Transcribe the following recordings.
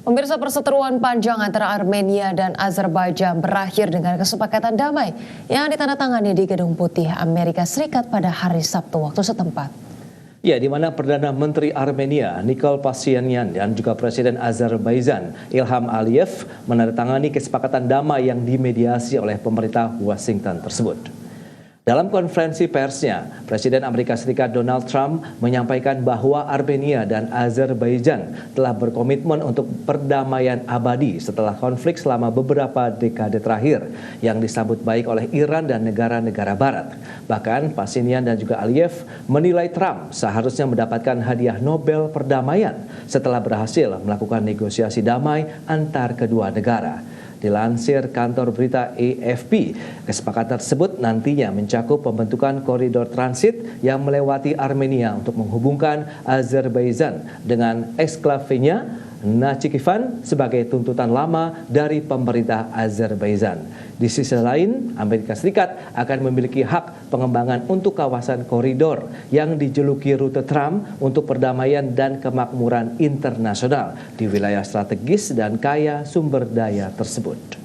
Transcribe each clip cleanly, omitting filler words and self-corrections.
Pemirsa, perseteruan panjang antara Armenia dan Azerbaijan berakhir dengan kesepakatan damai yang ditandatangani di Gedung Putih Amerika Serikat pada hari Sabtu waktu setempat. Ya, di mana Perdana Menteri Armenia Nikol Pashinyan dan juga Presiden Azerbaijan Ilham Aliyev menandatangani kesepakatan damai yang dimediasi oleh pemerintah Washington tersebut. Dalam konferensi persnya, Presiden Amerika Serikat Donald Trump menyampaikan bahwa Armenia dan Azerbaijan telah berkomitmen untuk perdamaian abadi setelah konflik selama beberapa dekade terakhir yang disambut baik oleh Iran dan negara-negara barat. Bahkan Pashinyan dan juga Aliyev menilai Trump seharusnya mendapatkan hadiah Nobel perdamaian setelah berhasil melakukan negosiasi damai antar kedua negara. Dilansir kantor berita AFP, kesepakatan tersebut nantinya mencakup pembentukan koridor transit yang melewati Armenia untuk menghubungkan Azerbaijan dengan eksklavenya Nakhchivan sebagai tuntutan lama dari pemerintah Azerbaijan. Di sisi lain, Amerika Serikat akan memiliki hak pengembangan untuk kawasan koridor yang dijuluki rute Trump untuk perdamaian dan kemakmuran internasional di wilayah strategis dan kaya sumber daya tersebut.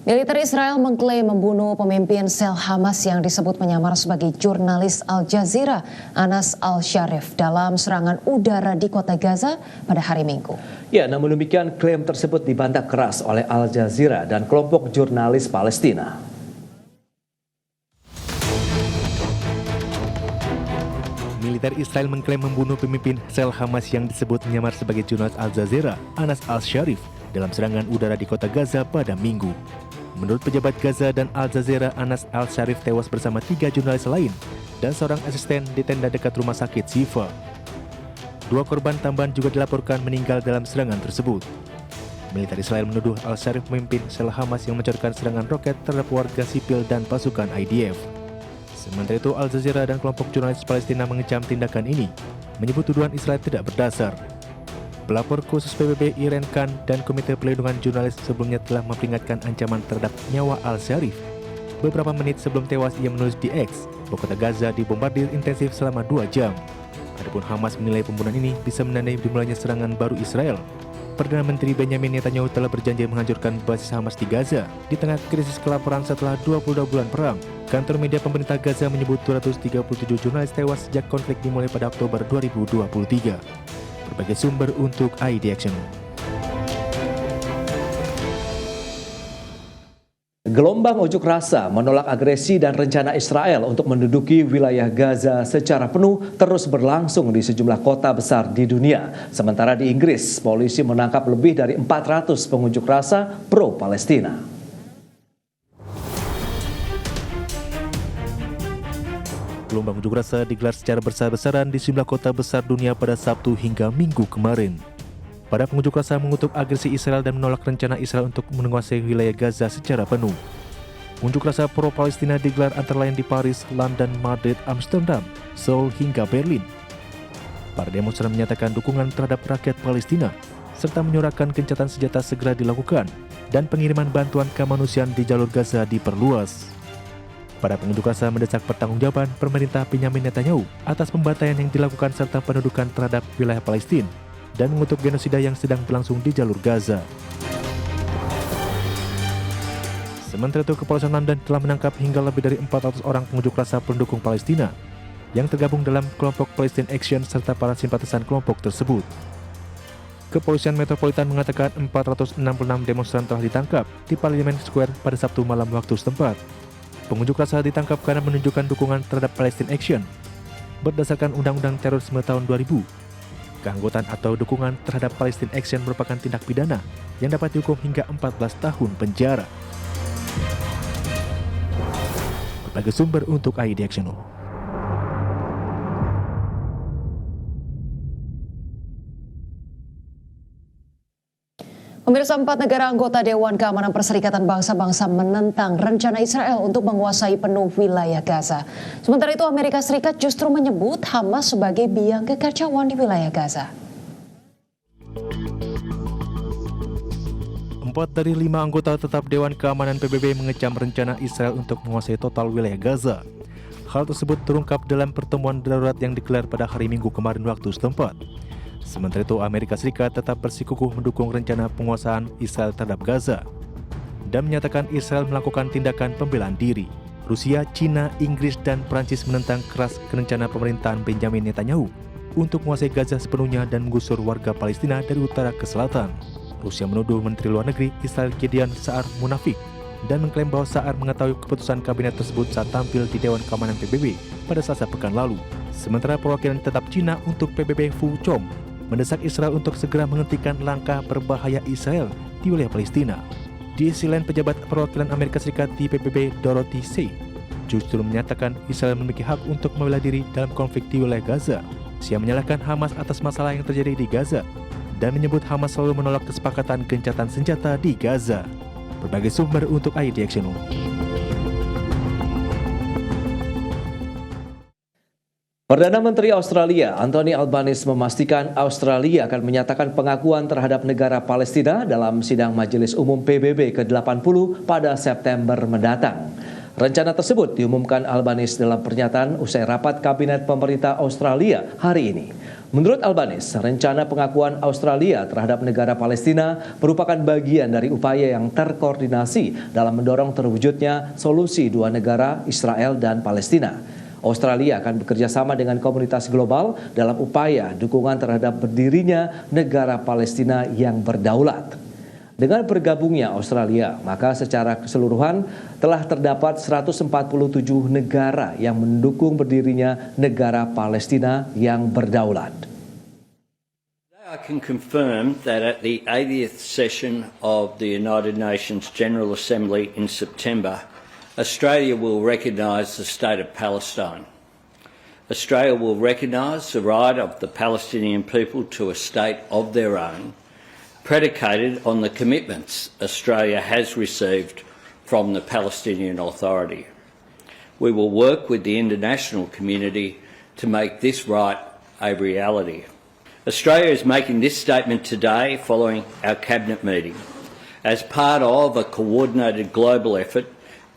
Militer Israel mengklaim membunuh pemimpin sel Hamas yang disebut menyamar sebagai jurnalis Al Jazeera, Anas Al-Sharif, dalam serangan udara di kota Gaza pada hari Minggu. Ya, namun demikian klaim tersebut dibantah keras oleh Al Jazeera dan kelompok jurnalis Palestina. Militer Israel mengklaim membunuh pemimpin sel Hamas yang disebut menyamar sebagai jurnalis Al Jazeera, Anas Al-Sharif, dalam serangan udara di kota Gaza pada Minggu. Menurut pejabat Gaza dan Al Jazeera, Anas Al-Sharif tewas bersama 3 jurnalis lain dan seorang asisten di tenda dekat rumah sakit Shifa. 2 korban tambahan juga dilaporkan meninggal dalam serangan tersebut. Militer Israel menuduh Al-Sharif memimpin sel Hamas yang mencarkan serangan roket terhadap warga sipil dan pasukan IDF. Sementara itu, Al Jazeera dan kelompok jurnalis Palestina mengecam tindakan ini, menyebut tuduhan Israel tidak berdasar. Pelapor khusus PBB Irene Khan dan Komite Pelindungan Jurnalis sebelumnya telah memperingatkan ancaman terhadap nyawa Al-Sharif. Beberapa menit sebelum tewas, ia menulis di X bahwa kota Gaza dibombardir intensif selama 2 jam. Adapun Hamas menilai pembunuhan ini bisa menandai dimulainya serangan baru Israel. Perdana Menteri Benjamin Netanyahu telah berjanji menghancurkan basis Hamas di Gaza di tengah krisis kelaparan setelah 22 bulan perang. Kantor media pemerintah Gaza menyebut 237 jurnalis tewas sejak konflik dimulai pada Oktober 2023. Berbagai sumber untuk ID Action. Gelombang unjuk rasa menolak agresi dan rencana Israel untuk menduduki wilayah Gaza secara penuh terus berlangsung di sejumlah kota besar di dunia. Sementara di Inggris, polisi menangkap lebih dari 400 pengunjuk rasa pro-Palestina. Gelombang unjuk rasa digelar secara besar-besaran di sejumlah kota besar dunia pada Sabtu hingga Minggu kemarin. Para pengunjuk rasa mengutuk agresi Israel dan menolak rencana Israel untuk menguasai wilayah Gaza secara penuh. Unjuk rasa pro-Palestina digelar antara lain di Paris, London, Madrid, Amsterdam, Seoul hingga Berlin. Para demonstran menyatakan dukungan terhadap rakyat Palestina, serta menyuarakan gencatan senjata segera dilakukan dan pengiriman bantuan kemanusiaan di jalur Gaza diperluas. Para pengunjuk rasa mendesak pertanggungjawaban pemerintah Benjamin Netanyahu atas pembantaian yang dilakukan serta pendudukan terhadap wilayah Palestina dan mengutuk genosida yang sedang berlangsung di jalur Gaza. Sementara itu, kepolisian London telah menangkap hingga lebih dari 400 orang pengunjuk rasa pendukung Palestina yang tergabung dalam kelompok Palestine Action serta para simpatisan kelompok tersebut. Kepolisian Metropolitan mengatakan 466 demonstran telah ditangkap di Parliament Square pada Sabtu malam waktu setempat. Pengunjuk rasa ditangkap karena menunjukkan dukungan terhadap Palestine Action. Berdasarkan Undang-Undang Terorisme tahun 2000, keanggotaan atau dukungan terhadap Palestine Action merupakan tindak pidana yang dapat dihukum hingga 14 tahun penjara. Berbagai sumber untuk ID Action. Pemirsa, 4 negara anggota Dewan Keamanan Perserikatan Bangsa-Bangsa menentang rencana Israel untuk menguasai penuh wilayah Gaza. Sementara itu, Amerika Serikat justru menyebut Hamas sebagai biang kekacauan di wilayah Gaza. 4 dari 5 anggota tetap Dewan Keamanan PBB mengecam rencana Israel untuk menguasai total wilayah Gaza. Hal tersebut terungkap dalam pertemuan darurat yang digelar pada hari Minggu kemarin waktu setempat. Sementara itu, Amerika Serikat tetap bersikukuh mendukung rencana penguasaan Israel terhadap Gaza dan menyatakan Israel melakukan tindakan pembelaan diri. Rusia, China, Inggris, dan Prancis menentang keras rencana pemerintahan Benjamin Netanyahu untuk menguasai Gaza sepenuhnya dan menggusur warga Palestina dari utara ke selatan. Rusia menuduh Menteri Luar Negeri Israel Gideon Sa'ar munafik dan mengklaim bahwa Sa'ar mengetahui keputusan kabinet tersebut saat tampil di Dewan Keamanan PBB pada Selasa pekan lalu. Sementara perwakilan tetap Cina untuk PBB Fu Chom mendesak Israel untuk segera menghentikan langkah berbahaya Israel di wilayah Palestina. Di sisi lain, pejabat perwakilan Amerika Serikat di PBB Dorothy Say justru menyatakan Israel memiliki hak untuk membela diri dalam konflik di wilayah Gaza. Dia menyalahkan Hamas atas masalah yang terjadi di Gaza dan menyebut Hamas selalu menolak kesepakatan gencatan senjata di Gaza. Berbagai sumber untuk ID Action. Perdana Menteri Australia Anthony Albanese memastikan Australia akan menyatakan pengakuan terhadap negara Palestina dalam sidang Majelis Umum PBB ke-80 pada September mendatang. Rencana tersebut diumumkan Albanese dalam pernyataan usai rapat Kabinet Pemerintah Australia hari ini. Menurut Albanese, rencana pengakuan Australia terhadap negara Palestina merupakan bagian dari upaya yang terkoordinasi dalam mendorong terwujudnya solusi dua negara Israel dan Palestina. Australia akan bekerja sama dengan komunitas global dalam upaya dukungan terhadap berdirinya negara Palestina yang berdaulat. Dengan bergabungnya Australia, maka secara keseluruhan telah terdapat 147 negara yang mendukung berdirinya negara Palestina yang berdaulat. I can confirm that at the 80th session of the United Nations General Assembly in September, Australia will recognise the state of Palestine. Australia will recognise the right of the Palestinian people to a state of their own, predicated on the commitments Australia has received from the Palestinian Authority. We will work with the international community to make this right a reality. Australia is making this statement today following our Cabinet meeting as part of a coordinated global effort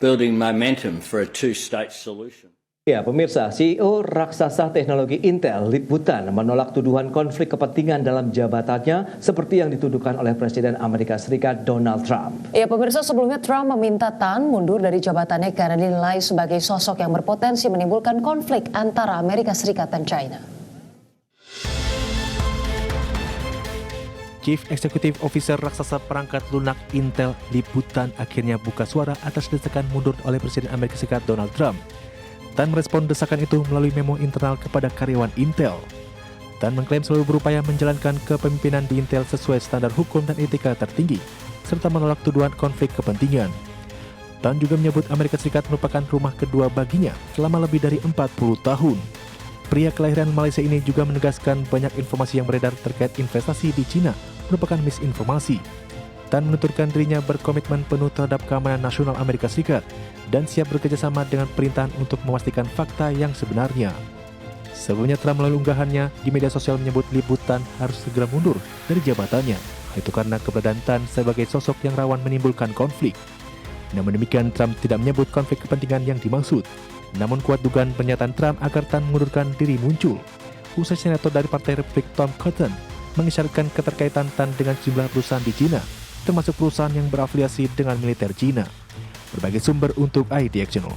building momentum for a two-state solution. Ya, pemirsa, CEO raksasa teknologi Intel, Lip Butan, menolak tuduhan konflik kepentingan dalam jabatannya seperti yang dituduhkan oleh Presiden Amerika Serikat Donald Trump. Ya, pemirsa, sebelumnya Trump meminta Tan mundur dari jabatannya karena dinilai sebagai sosok yang berpotensi menimbulkan konflik antara Amerika Serikat dan China. Chief Executive Officer raksasa perangkat lunak Intel, Lip Butan, akhirnya buka suara atas desakan mundur oleh Presiden Amerika Serikat Donald Trump. Tan merespon desakan itu melalui memo internal kepada karyawan Intel. Tan mengklaim selalu berupaya menjalankan kepemimpinan di Intel sesuai standar hukum dan etika tertinggi, serta menolak tuduhan konflik kepentingan. Tan juga menyebut Amerika Serikat merupakan rumah kedua baginya selama lebih dari 40 tahun. Pria kelahiran Malaysia ini juga menegaskan banyak informasi yang beredar terkait investasi di China merupakan misinformasi. Tan menuturkan dirinya berkomitmen penuh terhadap keamanan nasional Amerika Serikat dan siap bekerjasama dengan perintahan untuk memastikan fakta yang sebenarnya. Sebelumnya Trump melalui unggahannya di media sosial menyebut Lip Butan harus segera mundur dari jabatannya. Itu karena keberadaan Tan sebagai sosok yang rawan menimbulkan konflik. Namun demikian, Trump tidak menyebut konflik kepentingan yang dimaksud. Namun kuat dugaan pernyataan Trump agar Tan mengundurkan diri muncul. Usai senator dari Partai Republik Tom Cotton mengisyaratkan keterkaitan Tan dengan sejumlah perusahaan di China, termasuk perusahaan yang berafiliasi dengan militer China. Berbagai sumber untuk ID Action.